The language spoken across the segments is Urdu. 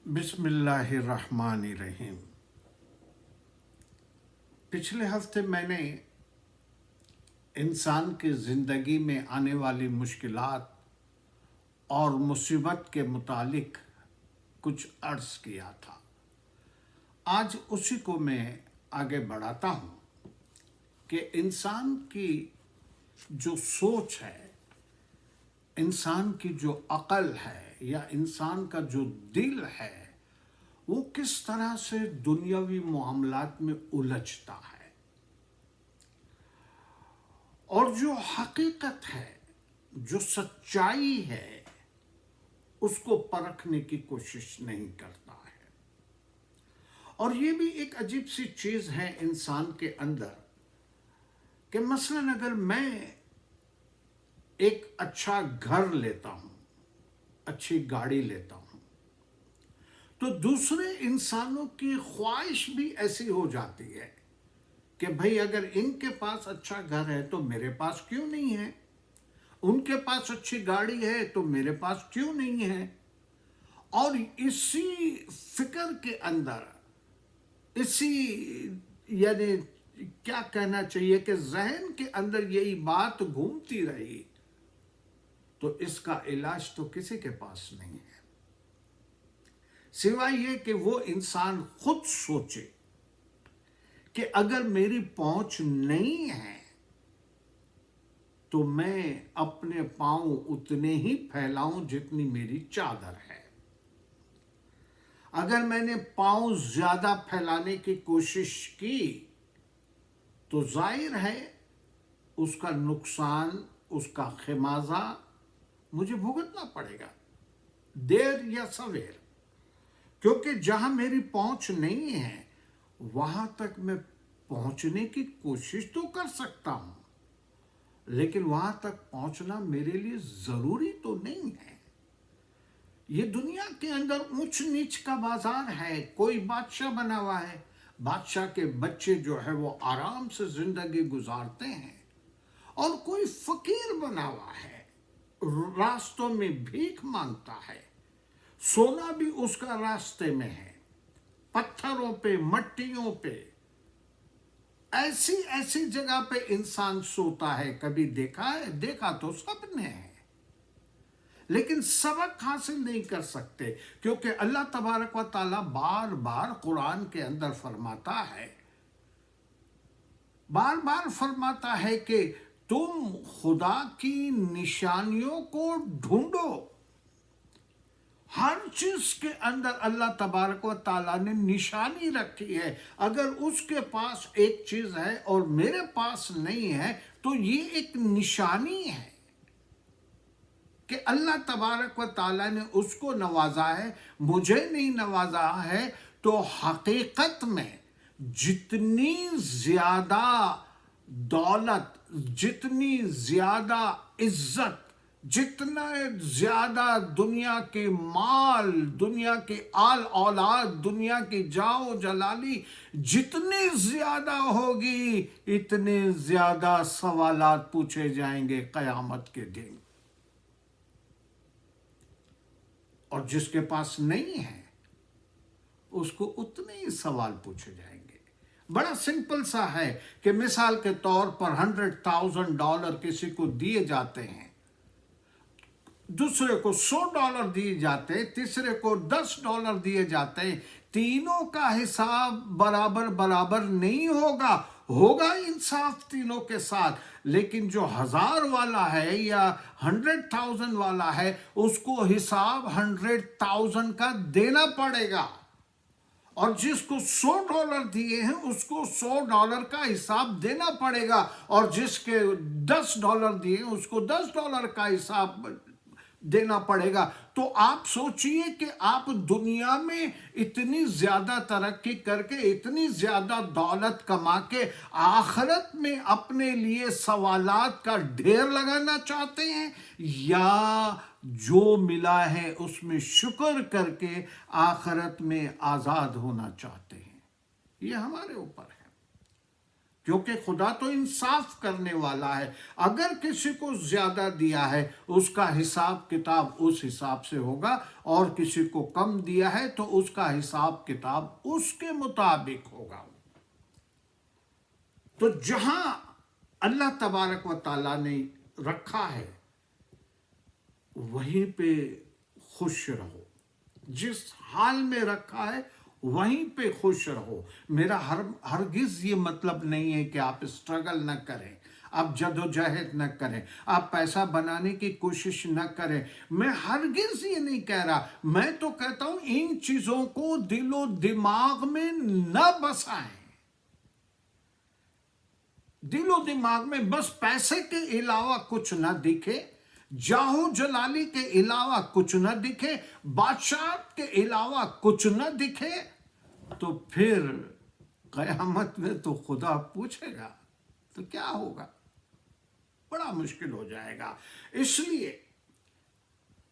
بسم اللہ الرحمن الرحیم۔ پچھلے ہفتے میں نے انسان کی زندگی میں آنے والی مشکلات اور مصیبت کے متعلق کچھ عرض کیا تھا۔ آج اسی کو میں آگے بڑھاتا ہوں کہ انسان کی جو سوچ ہے، انسان کی جو عقل ہے یا انسان کا جو دل ہے، وہ کس طرح سے دنیاوی معاملات میں الجھتا ہے اور جو حقیقت ہے، جو سچائی ہے، اس کو پرکھنے کی کوشش نہیں کرتا ہے۔ اور یہ بھی ایک عجیب سی چیز ہے انسان کے اندر کہ مثلاً اگر میں ایک اچھا گھر لیتا ہوں، اچھی گاڑی لیتا ہوں، تو دوسرے انسانوں کی خواہش بھی ایسی ہو جاتی ہے کہ بھئی اگر ان کے پاس اچھا گھر ہے تو میرے پاس کیوں نہیں ہے؟ ان کے پاس اچھی گاڑی ہے تو میرے پاس کیوں نہیں ہے؟ اور اسی فکر کے اندر، اسی یعنی کیا کہنا چاہیے کہ ذہن کے اندر یہی بات گھومتی رہی، تو اس کا علاج تو کسی کے پاس نہیں ہے سوائے یہ کہ وہ انسان خود سوچے کہ اگر میری پہنچ نہیں ہے تو میں اپنے پاؤں اتنے ہی پھیلاؤں جتنی میری چادر ہے۔ اگر میں نے پاؤں زیادہ پھیلانے کی کوشش کی تو ظاہر ہے اس کا نقصان، اس کا خمیازہ مجھے بھگتنا پڑے گا، دیر یا سویر، کیونکہ جہاں میری پہنچ نہیں ہے وہاں تک میں پہنچنے کی کوشش تو کر سکتا ہوں، لیکن وہاں تک پہنچنا میرے لیے ضروری تو نہیں ہے۔ یہ دنیا کے اندر اونچ نیچ کا بازار ہے۔ کوئی بادشاہ بنا ہوا ہے، بادشاہ کے بچے جو ہے وہ آرام سے زندگی گزارتے ہیں، اور کوئی فقیر بنا ہوا ہے، راستوں میں بھیک مانگتا ہے، سونا بھی اس کا راستے میں ہے، پتھروں پہ، مٹیوں پہ، ایسی جگہ پہ انسان سوتا ہے۔ کبھی دیکھا ہے؟ دیکھا تو سب نے ہے، لیکن سبق حاصل نہیں کر سکتے، کیونکہ اللہ تبارک و تعالیٰ بار بار قرآن کے اندر فرماتا ہے کہ تم خدا کی نشانیوں کو ڈھونڈو۔ ہر چیز کے اندر اللہ تبارک و تعالیٰ نے نشانی رکھی ہے۔ اگر اس کے پاس ایک چیز ہے اور میرے پاس نہیں ہے تو یہ ایک نشانی ہے کہ اللہ تبارک و تعالیٰ نے اس کو نوازا ہے، مجھے نہیں نوازا ہے۔ تو حقیقت میں جتنی زیادہ دولت، جتنی زیادہ عزت، جتنا زیادہ دنیا کے مال، دنیا کے آل اولاد، دنیا کی جاؤ جلالی جتنی زیادہ ہوگی، اتنے زیادہ سوالات پوچھے جائیں گے قیامت کے دن۔ اور جس کے پاس نہیں ہے اس کو اتنے ہی سوال پوچھے جائیں گے۔ بڑا سمپل سا ہے کہ مثال کے طور پر $100,000 کسی کو دیے جاتے ہیں، دوسرے کو $100 دیے جاتے ہیں، تیسرے کو $10 دیے جاتے ہیں، تینوں کا حساب برابر نہیں ہوگا انصاف تینوں کے ساتھ، لیکن جو 1000 والا ہے یا 100,000 والا ہے اس کو حساب 100,000 کا دینا پڑے گا، اور جس کو $100 دیے ہیں اس کو $100 کا حساب دینا پڑے گا، اور جس کے $10 دیے ہیں اس کو $10 کا حساب دینا پڑے گا۔ تو آپ سوچئے کہ آپ دنیا میں اتنی زیادہ ترقی کر کے، اتنی زیادہ دولت کما کے، آخرت میں اپنے لیے سوالات کا ڈھیر لگانا چاہتے ہیں، یا جو ملا ہے اس میں شکر کر کے آخرت میں آزاد ہونا چاہتے ہیں؟ یہ ہمارے اوپر ہے۔ کیونکہ خدا تو انصاف کرنے والا ہے. اگر کسی کو زیادہ دیا ہے اس کا حساب کتاب اس حساب سے ہوگا، اور کسی کو کم دیا ہے تو اس کا حساب کتاب اس کے مطابق ہوگا. تو جہاں اللہ تبارک و تعالیٰ نے رکھا ہے وہیں پہ خوش رہو. جس حال میں رکھا ہے وہیں پہ خوش رہو. میرا ہرگز یہ مطلب نہیں ہے کہ آپ اسٹرگل نہ کریں، آپ جد و جہد نہ کریں، آپ پیسہ بنانے کی کوشش نہ کریں. میں ہرگز یہ نہیں کہہ رہا. میں تو کہتا ہوں ان چیزوں کو دل و دماغ میں نہ بسائیں. دل و دماغ میں بس پیسے کے علاوہ کچھ نہ دکھے، جاہو جلالی کے علاوہ کچھ نہ دکھے، بادشاہت کے علاوہ کچھ نہ دکھے، تو پھر قیامت میں تو خدا پوچھے گا تو کیا ہوگا؟ بڑا مشکل ہو جائے گا. اس لیے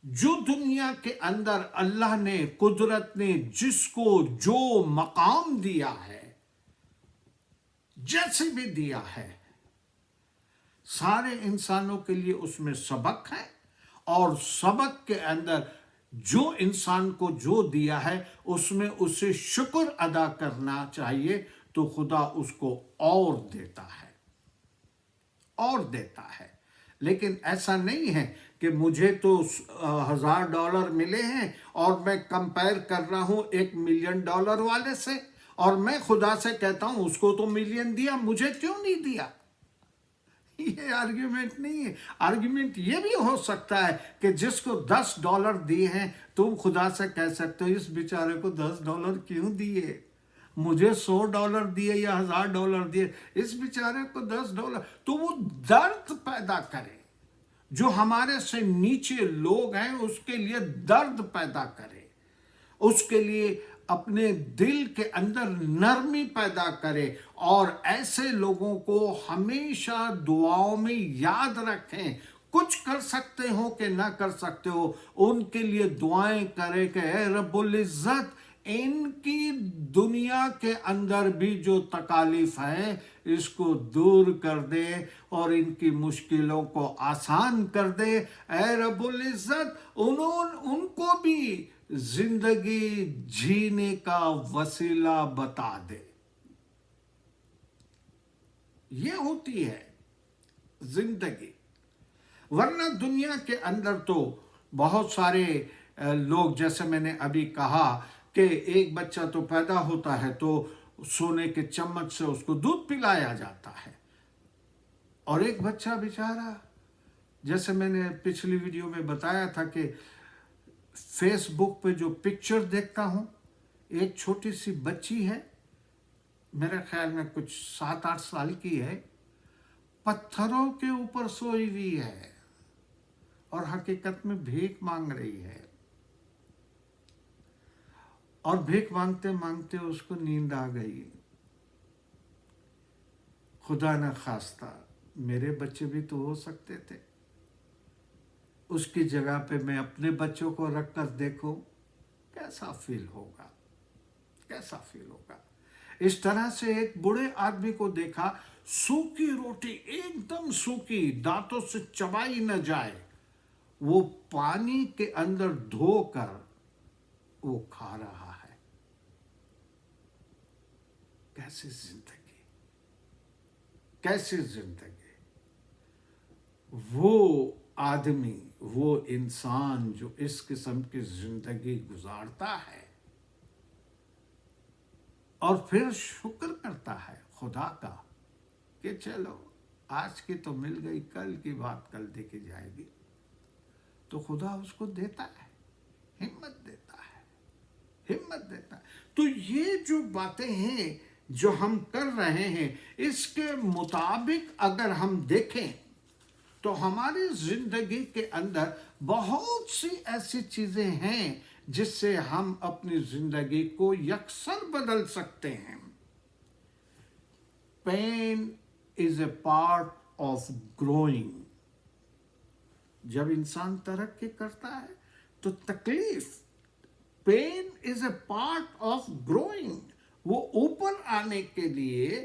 جو دنیا کے اندر اللہ نے، قدرت نے جس کو جو مقام دیا ہے، جیسے بھی دیا ہے، سارے انسانوں کے لیے اس میں سبق ہے. اور سبق کے اندر جو انسان کو جو دیا ہے اس میں اسے شکر ادا کرنا چاہیے، تو خدا اس کو اور دیتا ہے، اور دیتا ہے. لیکن ایسا نہیں ہے کہ مجھے تو $1000 ملے ہیں اور میں کمپیئر کر رہا ہوں $1,000,000 والے سے، اور میں خدا سے کہتا ہوں اس کو تو ملین دیا، مجھے کیوں نہیں دیا؟ یہ آرگیومنٹ نہیں ہے. آرگیومنٹ یہ بھی ہو سکتا ہے کہ جس کو $10 دیے ہیں تم خدا سے کہہ سکتے ہو اس بیچارے کو $10 کیوں دیے؟ مجھے $100 دیے یا $1000 دیے، اس بیچارے کو $10. تو وہ درد پیدا کرے. جو ہمارے سے نیچے لوگ ہیں اس کے لیے درد پیدا کرے، اس کے لیے اپنے دل کے اندر نرمی پیدا کرے. اور ایسے لوگوں کو ہمیشہ دعاؤں میں یاد رکھیں. کچھ کر سکتے ہو کہ نہ کر سکتے ہو، ان کے لیے دعائیں کرے کہ اے رب العزت ان کی دنیا کے اندر بھی جو تکالیف ہیں اس کو دور کر دے اور ان کی مشکلوں کو آسان کر دے. اے رب العزت ان کو بھی زندگی جینے کا وسیلہ بتا دے. یہ ہوتی ہے زندگی. ورنہ دنیا کے اندر تو بہت سارے لوگ، جیسے میں نے ابھی کہا کہ ایک بچہ تو پیدا ہوتا ہے تو سونے کے چمچ سے اس کو دودھ پلایا جاتا ہے، اور ایک بچہ بیچارہ، جیسے میں نے پچھلی ویڈیو میں بتایا تھا کہ فیس بک پہ جو پکچر دیکھتا ہوں، ایک چھوٹی سی بچی ہے، میرے خیال میں کچھ 7-8 سال کی ہے، پتھروں کے اوپر سوئی ہوئی ہے اور حقیقت میں بھیک مانگ رہی ہے. اور بھیک مانگتے مانگتے اس کو نیند آ گئی. خدا نہ خواستہ میرے بچے بھی تو ہو سکتے تھے. اس کی جگہ پہ میں اپنے بچوں کو رکھ کر دیکھوں کیسا فیل ہوگا، کیسا فیل ہوگا. اس طرح سے ایک بوڑھے آدمی کو دیکھا، سوکھی روٹی ایک دم سوکھی، دانتوں سے چبائی نہ جائے، وہ پانی کے اندر دھو کر وہ کھا رہا ہے. کیسی زندگی، کیسی زندگی. وہ آدمی، وہ انسان جو اس قسم کی زندگی گزارتا ہے اور پھر شکر کرتا ہے خدا کا کہ چلو آج کی تو مل گئی، کل کی بات کل دیکھی جائے گی، تو خدا اس کو دیتا ہے، ہمت دیتا ہے، ہمت دیتا ہے. تو یہ جو باتیں ہیں جو ہم کر رہے ہیں، اس کے مطابق اگر ہم دیکھیں تو ہماری زندگی کے اندر بہت سی ایسی چیزیں ہیں جس سے ہم اپنی زندگی کو یکسر بدل سکتے ہیں. Pain is a part of growing. جب انسان ترقی کرتا ہے تو تکلیف، pain is a part of growing. وہ اوپر آنے کے لیے